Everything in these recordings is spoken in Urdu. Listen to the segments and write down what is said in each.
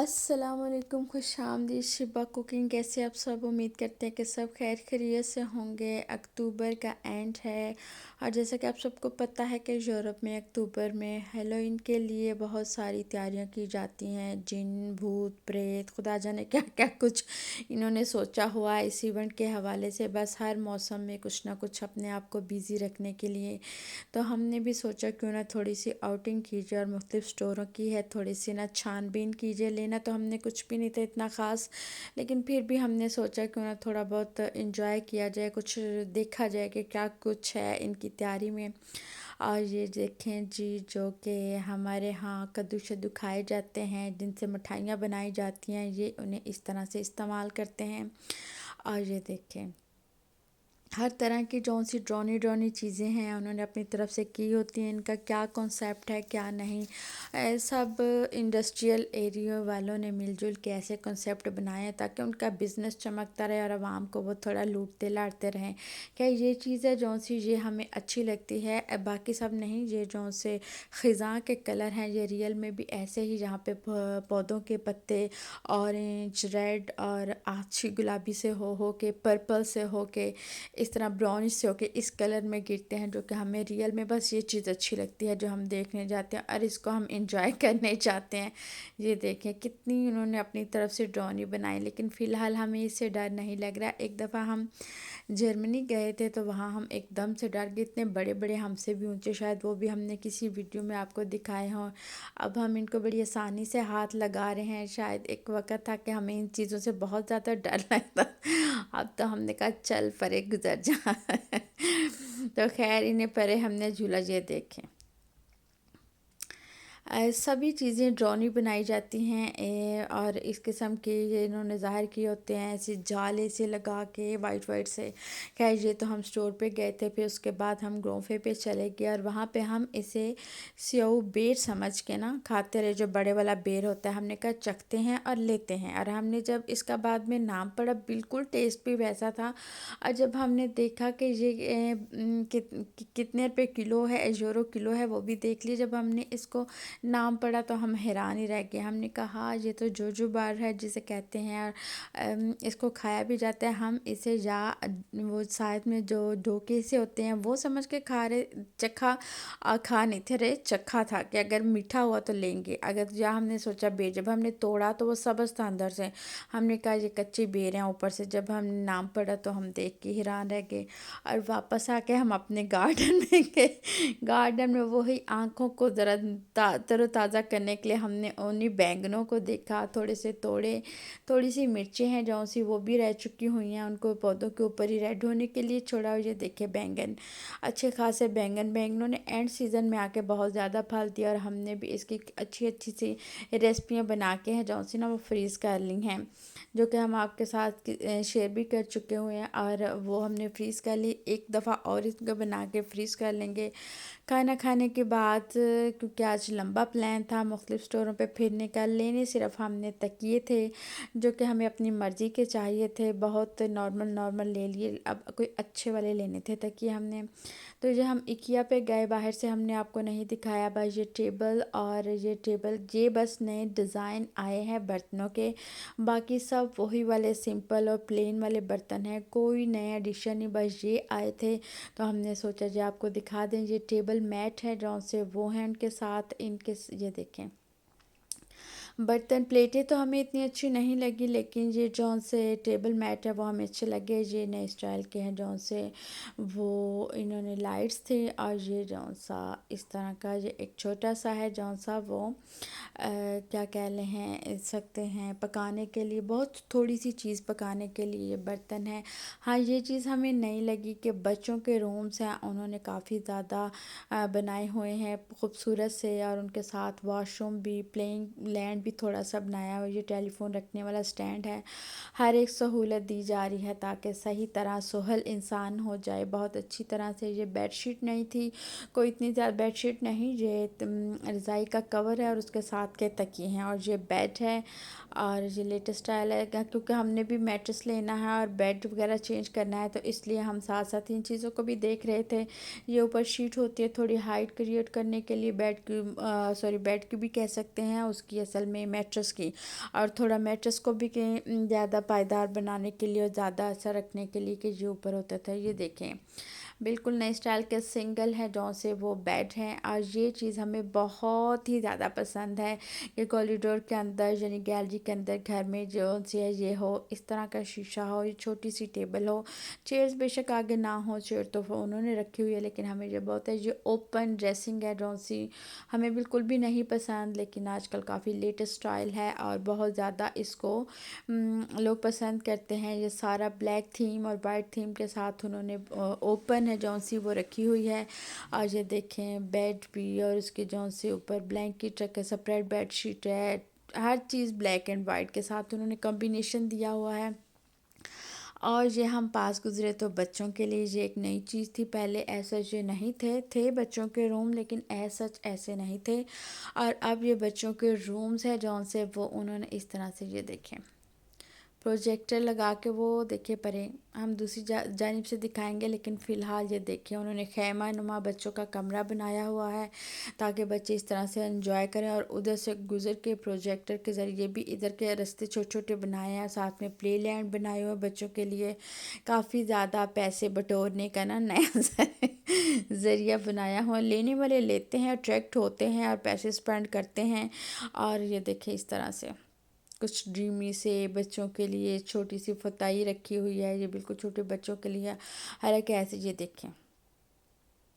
السلام علیکم، خوش آمدید شبہ کوکنگ۔ کیسے آپ سب؟ امید کرتے ہیں کہ سب خیر خیریت سے ہوں گے۔ اکتوبر کا اینڈ ہے اور جیسا کہ آپ سب کو پتہ ہے کہ یورپ میں اکتوبر میں ہیلوئین کے لیے بہت ساری تیاریاں کی جاتی ہیں۔ جن، بھوت، پریت، خدا جانے کیا کیا کچھ انہوں نے سوچا ہوا ہے اس ایونٹ کے حوالے سے، بس ہر موسم میں کچھ نہ کچھ اپنے آپ کو بیزی رکھنے کے لیے۔ تو ہم نے بھی سوچا کیوں نہ تھوڑی سی آؤٹنگ کیجیے اور مختلف سٹوروں کی ہے تھوڑی سی نہ چھان بین کیجیے۔ لینا تو ہم نے کچھ بھی نہیں تھا اتنا خاص، لیکن پھر بھی ہم نے سوچا کیوں نہ تھوڑا بہت انجوائے کیا جائے، کچھ دیکھا جائے کہ کیا کچھ ہے ان کی تیاری میں۔ اور یہ دیکھیں جی، جو کہ ہمارے ہاں کدو شدو کھائے جاتے ہیں، جن سے مٹھائیاں بنائی جاتی ہیں، یہ انہیں اس طرح سے استعمال کرتے ہیں۔ اور یہ دیکھیں ہر طرح کی جون سی ڈرونی چیزیں ہیں انہوں نے اپنی طرف سے کی ہوتی ہیں۔ ان کا کیا کنسیپٹ ہے کیا نہیں، سب انڈسٹریل ایریا والوں نے مل جل کے ایسے کنسیپٹ بنائے ہیں تاکہ ان کا بزنس چمکتا رہے اور عوام کو وہ تھوڑا لوٹتے لاٹتے رہیں۔ کیا یہ چیز ہے جون سی یہ ہمیں اچھی لگتی ہے، باقی سب نہیں۔ یہ جون سے خزاں کے کلر ہیں، یہ ریئل میں بھی ایسے ہی جہاں پہ پودوں کے پتے اورنج، ریڈ اور آچھی گلابی سے ہو کے، پرپل سے ہو کے، اس طرح براؤنش سے ہو کے اس کلر میں گرتے ہیں، جو کہ ہمیں ریئل میں بس یہ چیز اچھی لگتی ہے جو ہم دیکھنے جاتے ہیں اور اس کو ہم انجوائے کرنے چاہتے ہیں۔ یہ دیکھیں کتنی انہوں نے اپنی طرف سے ڈرونی بنائی، لیکن فی الحال ہمیں اس سے ڈر نہیں لگ رہا۔ ایک دفعہ ہم جرمنی گئے تھے تو وہاں ہم ایک دم سے ڈر گئے، اتنے بڑے بڑے ہم سے بھی اونچے، شاید وہ بھی ہم نے کسی ویڈیو میں آپ کو دکھائے ہوں۔ اب ہم ان کو بڑی آسانی سے ہاتھ لگا رہے ہیں، شاید ایک وقت تھا کہ ہمیں ان چیزوں سے بہت زیادہ ڈر لگتا، اب تو ہم نے کہا چل پرے گزر جا۔ تو خیر انہیں پرے ہم نے جھولا۔ یہ دیکھیں سبھی چیزیں ڈرونی بنائی جاتی ہیں اور اس قسم کے یہ انہوں نے ظاہر کیے ہوتے ہیں ایسے جالے سے لگا کے وائٹ وائٹ سے۔ خیر یہ تو ہم سٹور پہ گئے تھے، پھر اس کے بعد ہم گروفے پہ چلے گئے اور وہاں پہ ہم اسے سیو بیر سمجھ کے نا کھاتے رہے، جو بڑے والا بیر ہوتا ہے۔ ہم نے کہا چکھتے ہیں اور لیتے ہیں، اور ہم نے جب اس کا بعد میں نام پڑھا بالکل ٹیسٹ بھی ویسا تھا، اور جب ہم نے دیکھا کہ یہ کتنے روپے کلو ہے، یورو کلو ہے، وہ بھی دیکھ لی۔ جب ہم نے اس کو نام پڑھا تو ہم حیران ہی رہ گئے۔ ہم نے کہا ہاں یہ تو جوجو بار ہے جسے کہتے ہیں، اور اس کو کھایا بھی جاتا ہے۔ ہم اسے یا وہ ساتھ میں جو ڈھوکے سے ہوتے ہیں وہ سمجھ کے کھا رہے، چکھا کھا نہیں تھے رہے، چکھا تھا کہ اگر میٹھا ہوا تو لیں گے، اگر یا ہم نے سوچا بیر، جب ہم نے توڑا تو وہ سبز تھا اندر سے، ہم نے کہا یہ کچی بیر ہیں اوپر سے۔ جب ہم نے نام پڑھا تو ہم دیکھ کے حیران رہ گئے، اور واپس آ کے ہم اپنے گارڈن میں گئے۔ گارڈن میں وہی آنکھوں کو ذرا تر و تازہ کرنے کے لیے ہم نے انہی بینگنوں کو دیکھا، تھوڑے سے توڑے، تھوڑی سی مرچیں ہیں جون سی وہ بھی رہ چکی ہوئی ہیں، ان کو پودوں کے اوپر ہی ریڈ ہونے کے لیے چھوڑا۔ اور یہ دیکھے بینگن، اچھے خاصے بینگنوں نے اینڈ سیزن میں آ کے بہت زیادہ پھل دیا، اور ہم نے بھی اس کی اچھی سی ریسپیاں بنا کے ہیں جون سی نا وہ فریز کر لی ہیں، جو کہ ہم آپ کے ساتھ شیئر بھی کر چکے ہوئے ہیں، اور وہ ہم نے فریز کر لی۔ ایک دفعہ اور اس کو بنا کے فریز کر لیں گے کھانا کھانے کے بعد، کیونکہ آج لمبا پلان تھا مختلف سٹوروں پہ پھرنے کا۔ لینے صرف ہم نے تکیے تھے جو کہ ہمیں اپنی مرضی کے چاہیے تھے، بہت نارمل لے لیے، اب کوئی اچھے والے لینے تھے تکیے ہم نے۔ تو یہ ہم اکیا پہ گئے، باہر سے ہم نے آپ کو نہیں دکھایا، بس یہ ٹیبل اور یہ بس نئے ڈیزائن آئے ہیں برتنوں کے، باقی سب وہی والے سمپل اور پلین والے برتن ہیں، کوئی نیا ایڈیشن نہیں، بس یہ آئے تھے تو ہم نے سوچا جی آپ کو دکھا دیں۔ یہ ٹیبل میٹ ہے جون سے وہ ہیں ان کے ساتھ، ان کے یہ دیکھیں برتن پلیٹیں تو ہمیں اتنی اچھی نہیں لگی، لیکن یہ جون سے ٹیبل میٹ ہے وہ ہمیں اچھے لگے۔ یہ نئے اسٹائل کے ہیں جون سے، وہ انہوں نے لائٹس تھے، اور یہ جون سا اس طرح کا یہ ایک چھوٹا سا ہے جون سا وہ کیا کہہ لیں ہیں سکتے ہیں پکانے کے لیے، بہت تھوڑی سی چیز پکانے کے لیے یہ برتن ہے۔ ہاں یہ چیز ہمیں نہیں لگی کہ بچوں کے رومز ہیں انہوں نے کافی زیادہ بنائے ہوئے ہیں خوبصورت سے، اور ان کے ساتھ واش روم بھی، پلینگ لینڈ بھی تھوڑا سا بنایا ہوا، یہ ٹیلی فون رکھنے والا سٹینڈ ہے، ہر ایک سہولت دی جا رہی ہے تاکہ صحیح طرح سہل انسان ہو جائے بہت اچھی طرح سے۔ یہ بیڈ شیٹ نہیں تھی، کوئی اتنی زیادہ بیڈ شیٹ نہیں، یہ رضائی کا کور ہے اور اس کے ساتھ کے تکیے ہیں، اور یہ بیڈ ہے، اور یہ لیٹسٹ اسٹائل ہے کیونکہ ہم نے بھی میٹرس لینا ہے اور بیڈ وغیرہ چینج کرنا ہے، تو اس لیے ہم ساتھ ساتھ ان چیزوں کو بھی دیکھ رہے تھے۔ یہ اوپر شیٹ ہوتی ہے تھوڑی ہائٹ کریٹ کرنے کے لیے، بیڈ کی بھی کہہ سکتے ہیں، اس کی اصل میں میٹرس کی، اور تھوڑا میٹرس کو بھی کہ زیادہ پائیدار بنانے کے لیے اور زیادہ اثر رکھنے کے لیے کہ یہ اوپر ہوتا تھا۔ یہ دیکھیں بالکل نئے اسٹائل کے سنگل ہے جو سے وہ بیڈ ہیں، اور یہ چیز ہمیں بہت ہی زیادہ پسند ہے کہ کوریڈور کے اندر یعنی گیلری کے اندر گھر میں جو سے یہ ہو، اس طرح کا شیشہ ہو، یہ چھوٹی سی ٹیبل ہو، چیئرز بے شک آگے نہ ہو، چیئر تو وہ انہوں نے رکھی ہوئی ہے لیکن ہمیں یہ بہت ہے، یہ اوپن ڈریسنگ ہے جو سی ہمیں بالکل بھی نہیں پسند، لیکن آج کل کافی لیٹسٹ اسٹائل ہے اور بہت زیادہ اس کو لوگ پسند کرتے ہیں۔ یہ سارا بلیک تھیم اور وائٹ تھیم کے ساتھ انہوں نے اوپن ہے جون سی وہ رکھی ہوئی ہے، اور یہ دیکھیں بیڈ بھی، اور اس کے جون سے اوپر بلینکٹ رکھے، سپریٹ بیڈ شیٹ ہے، ہر چیز بلیک اینڈ وائٹ کے ساتھ انہوں نے کمبینیشن دیا ہوا ہے۔ اور یہ ہم پاس گزرے تو بچوں کے لیے یہ ایک نئی چیز تھی، پہلے ایسا یہ نہیں تھے بچوں کے روم، لیکن ایسے نہیں تھے، اور اب یہ بچوں کے رومز ہیں جون سے وہ انہوں نے اس طرح سے یہ دیکھیں پروجیکٹر لگا کے وہ دیکھے پرے ہم دوسری جانب سے دکھائیں گے، لیکن فی الحال یہ دیکھیں انہوں نے خیمہ نما بچوں کا کمرہ بنایا ہوا ہے تاکہ بچے اس طرح سے انجوائے کریں، اور ادھر سے گزر کے پروجیکٹر کے ذریعے بھی ادھر کے رستے چھوٹے چھوٹے بنائے ہیں، ساتھ میں پلے لینڈ بنائے ہوئے بچوں کے لیے، کافی زیادہ پیسے بٹورنے کا نا نیا ذریعہ بنایا ہوا، لینے والے لیتے ہیں، اٹریکٹ ہوتے ہیں اور پیسے اسپینڈ کرتے ہیں۔ اور یہ دیکھیں اس طرح سے کچھ ڈریمی سے بچوں کے لیے چھوٹی سی فتائی رکھی ہوئی ہے، یہ بالکل چھوٹے بچوں کے لیے، حالانکہ ایسے یہ دیکھیں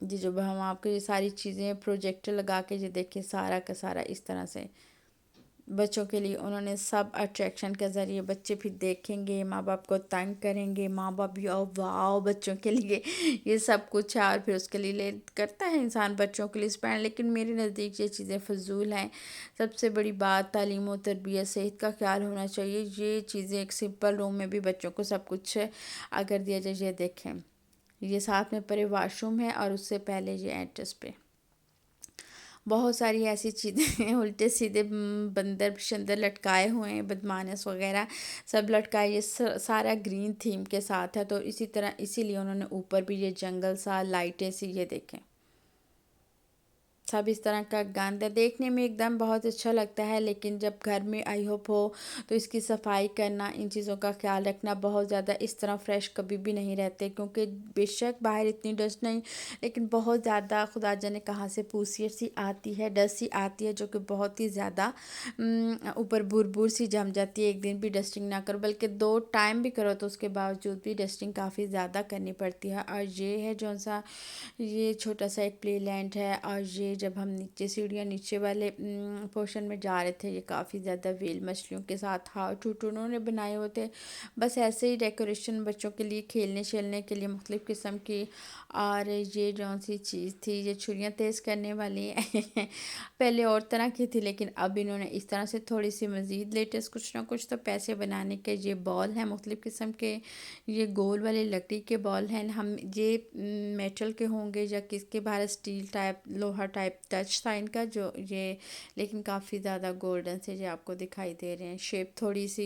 جی جو ہم آپ کو یہ ساری چیزیں پروجیکٹر لگا کے یہ دیکھیں سارا کا سارا اس طرح سے بچوں کے لیے انہوں نے سب اٹریکشن کے ذریعے، بچے پھر دیکھیں گے، ماں باپ کو تنگ کریں گے، ماں باپ بھی واؤ بچوں کے لیے یہ سب کچھ ہے، اور پھر اس کے لیے کرتا ہے انسان بچوں کے لیے اسپینڈ، لیکن میرے نزدیک یہ چیزیں فضول ہیں۔ سب سے بڑی بات تعلیم و تربیت، صحت کا خیال ہونا چاہیے، یہ چیزیں ایک سمپل روم میں بھی بچوں کو سب کچھ اگر دیا جائے۔ یہ دیکھیں یہ ساتھ میں پرے واش روم ہے، اور اس سے پہلے یہ اینٹرس پہ بہت ساری ایسی چیزیں الٹے سیدھے بندر شندر لٹکائے ہوئے ہیں، بدمانس وغیرہ سب لٹکائے، یہ سارا گرین تھیم کے ساتھ ہے، تو اسی طرح اسی لیے انہوں نے اوپر بھی یہ جنگل سا لائٹیں سی یہ دیکھیں سب اس طرح کا گند ہے، دیکھنے میں ایک دم بہت اچھا لگتا ہے، لیکن جب گھر میں آئی ہوپ ہو تو اس کی صفائی کرنا، ان چیزوں کا خیال رکھنا، بہت زیادہ اس طرح فریش کبھی بھی نہیں رہتے، کیونکہ بے شک باہر اتنی ڈسٹ نہیں، لیکن بہت زیادہ خدا جانے کہاں سے پوسیت سی آتی ہے، ڈسٹ سی آتی ہے جو کہ بہت ہی زیادہ اوپر بور سی جم جاتی ہے، ایک دن بھی ڈسٹنگ نہ کرو بلکہ 2 ٹائم بھی کرو تو اس کے باوجود بھی ڈسٹنگ کافی زیادہ کرنی پڑتی ہے۔ اور یہ ہے جو سا یہ چھوٹا سا ایک پلے لینڈ ہے، اور یہ جب ہم نیچے سیڑھیاں نیچے والے پورشن میں جا رہے تھے، یہ کافی زیادہ ویل مچھلیوں کے ساتھ ہارٹ انہوں نے بنائے ہوتے، بس ایسے ہی ڈیکوریشن بچوں کے لیے کھیلنے شیلنے کے لیے مختلف قسم کی۔ اور یہ جون سی چیز تھی یہ چھریاں تیز کرنے والی پہلے اور طرح کی تھی، لیکن اب انہوں نے اس طرح سے تھوڑی سی مزید لیٹسٹ کچھ نہ کچھ تو پیسے بنانے کے یہ بال ہیں مختلف قسم کے، یہ گول والے لکڑی کے بال ہیں، ہم یہ میٹل کے ہوں گے یا کس کے باہر اسٹیل ٹائپ لوہا ٹائپ ٹچ تھا ان کا جو یہ، لیکن کافی زیادہ گولڈن سے یہ آپ کو دکھائی دے رہے ہیں، شیپ تھوڑی سی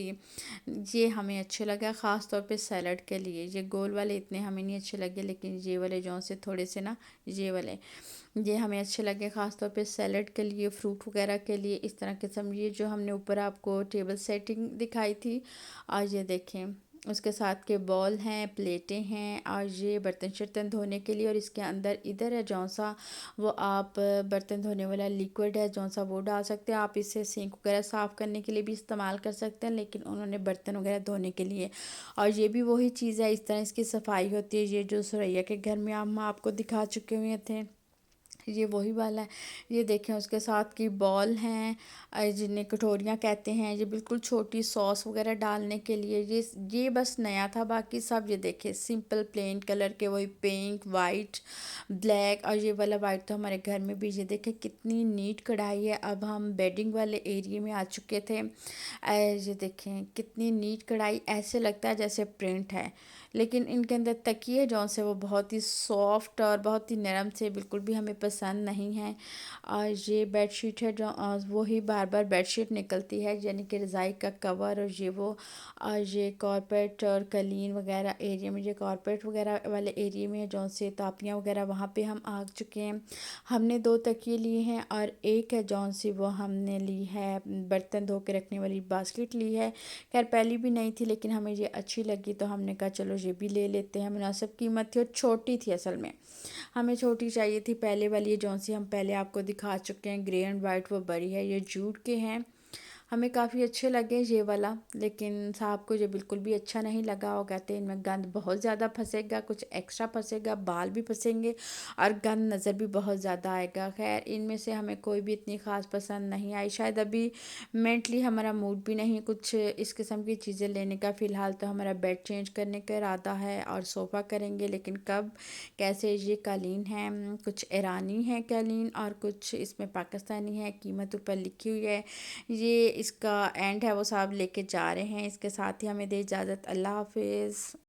یہ ہمیں اچھے لگا، خاص طور پہ سیلڈ کے لیے، یہ گول والے اتنے ہمیں نہیں اچھے لگے، لیکن یہ والے جو سے تھوڑے سے نا یہ والے یہ ہمیں اچھے لگے، خاص طور پہ سیلڈ کے لیے، فروٹ وغیرہ کے لیے، اس طرح قسم یہ جو ہم نے اوپر آپ کو ٹیبل سیٹنگ دکھائی تھی، اور یہ دیکھیں اس کے ساتھ کے بال ہیں، پلیٹیں ہیں، اور یہ برتن شرتن دھونے کے لیے، اور اس کے اندر ادھر ہے جون سا وہ آپ برتن دھونے والا لیکوڈ ہے جون سا وہ ڈال سکتے ہیں، آپ اسے سینک وغیرہ صاف کرنے کے لیے بھی استعمال کر سکتے ہیں، لیکن انہوں نے برتن وغیرہ دھونے کے لیے، اور یہ بھی وہی چیز ہے، اس طرح اس کی صفائی ہوتی ہے، یہ جو سریا کے گھر میں ہم آپ کو دکھا چکے ہوئے تھے یہ وہی والا ہے۔ یہ دیکھیں اس کے ساتھ کی بال ہیں جنہیں کٹوریاں کہتے ہیں، یہ بالکل چھوٹی سوس وغیرہ ڈالنے کے لیے، یہ بس نیا تھا، باقی سب یہ دیکھیں سمپل پلین کلر کے، وہی پنک وائٹ بلیک، اور یہ والا وائٹ تو ہمارے گھر میں بھی، یہ دیکھیں کتنی نیٹ کڑھائی ہے، اب ہم بیڈنگ والے ایریے میں آ چکے تھے، یہ دیکھیں کتنی نیٹ کڑھائی، ایسے لگتا ہے جیسے پرنٹ ہے، لیکن ان کے اندر تکیے جون سے وہ بہت ہی سافٹ اور بہت ہی نرم سے بالکل بھی ہمیں پسند نہیں ہیں۔ اور یہ بیڈ شیٹ ہے جو وہی بار بار بیڈ شیٹ نکلتی ہے، یعنی کہ رضائی کا کور اور یہ وہ، اور یہ کارپیٹ اور قالین وغیرہ ایریا میں، یہ کارپیٹ وغیرہ والے ایریا میں جون سے تاپیاں وغیرہ وہاں پہ ہم آ چکے ہیں۔ ہم نے 2 تکیے لیے ہیں اور ایک ہے جون سی وہ ہم نے لی ہے برتن دھو کے رکھنے والی باسکٹ لی ہے۔ خیر پہلی بھی نہیں تھی لیکن ہمیں یہ اچھی لگی تو ہم نے کہا چلو یہ بھی لے لیتے ہیں، مناسب قیمت تھی اور چھوٹی تھی اصل میں، ہمیں چھوٹی چاہیے تھی۔ پہلے والی یہ جون سی ہم پہلے آپ کو دکھا چکے ہیں گرے اینڈ وائٹ، وہ بڑی ہے، یہ جوٹ کے ہیں، ہمیں کافی اچھے لگے یہ والا، لیکن صاحب کو یہ بالکل بھی اچھا نہیں لگا۔ وہ کہتے ہیں ان میں گند بہت زیادہ پھنسے گا، کچھ ایکسٹرا پھنسے گا، بال بھی پھنسیں گے اور گند نظر بھی بہت زیادہ آئے گا۔ خیر ان میں سے ہمیں کوئی بھی اتنی خاص پسند نہیں آئی، شاید ابھی مینٹلی ہمارا موڈ بھی نہیں کچھ اس قسم کی چیزیں لینے کا۔ فی الحال تو ہمارا بیڈ چینج کرنے کا ارادہ ہے اور صوفہ کریں گے، لیکن کب کیسے؟ یہ قالین ہیں، کچھ ایرانی ہیں قالین اور کچھ اس میں پاکستانی ہے، قیمت اوپر لکھی ہوئی ہے۔ یہ اس کا اینڈ ہے وہ صاحب لے کے جا رہے ہیں، اس کے ساتھ ہی ہمیں دے اجازت، اللہ حافظ۔